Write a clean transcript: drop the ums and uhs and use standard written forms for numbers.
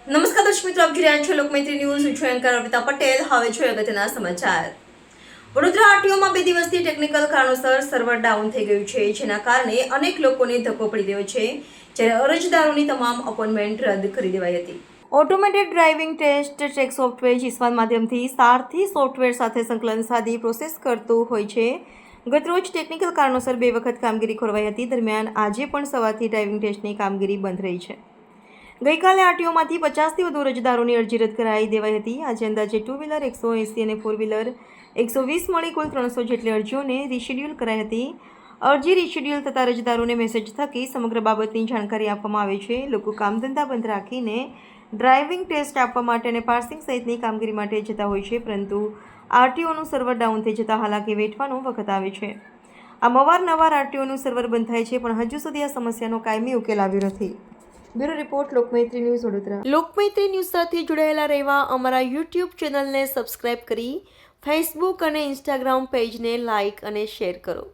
નમસ્કાર દર્શક મિત્રો, આપ જોઈ રહ્યા છો લોકમૈત્રી ન્યૂઝ. હું છું એન્કર અર્પિતા પટેલ. હવે જોઈએ અગત્યના સમાચાર. વડોદરા આરટીઓમાં 2 દિવસથી ટેકનિકલ કારણોસર સર્વર ડાઉન થઈ ગયું છે, જેના કારણે અનેક લોકોને ધક્કો પડી રહ્યો છે, જ્યારે અરજદારોની તમામ અપોઇન્ટમેન્ટ રદ કરી દેવાઈ હતી. Automated driving test track software જીસ્વાન માધ્યમથી સારથી સોફ્ટવેર સાથે સંકલન સાધી પ્રોસેસ કરતું હોય છે. ગતરોજ ટેકનિકલ કારણોસર 2 વખત કામગીરી ખોરવાઈ હતી. દરમિયાન આજે પણ સવારથી ડ્રાઇવિંગ ટેસ્ટની કામગીરી બંધ રહી છે. ગઈકાલે આરટીઓમાંથી 50થી વધુ અરજદારોની અરજી રદ કરાવી દેવાઈ હતી. આજે અંદાજે 2 વ્હીલર 180 અને 4 વ્હીલર 120 મળી કુલ 300 જેટલી અરજીઓને રીશેડ્યુલ કરાઈ હતી. અરજી રીશેડ્યુલ થતા અરજદારોને મેસેજ થકી સમગ્ર બાબતની જાણકારી આપવામાં આવે છે. લોકો કામધંધા બંધ રાખીને ડ્રાઇવિંગ ટેસ્ટ આપવા માટે અને પાર્સિંગ સહિતની કામગીરી માટે જતા હોય છે, પરંતુ આરટીઓનું સર્વર ડાઉન થઈ જતાં હાલાકી વેઠવાનો વખત આવે છે. આમ અવારનવાર આરટીઓનું સર્વર બંધ થાય છે, પણ હજુ સુધી આ સમસ્યાનો કાયમી ઉકેલ આવ્યો નથી. Bureau report, Lokmaitri news, Vadodara. Lokmaitri news સાથે જોડાયેલા રહેવા અમારા યુટ્યુબ ચેનલને સબસ્ક્રાઇબ કરી ફેસબુક અને ઇન્સ્ટાગ્રામ પેજને લાઇક અને શેર કરો.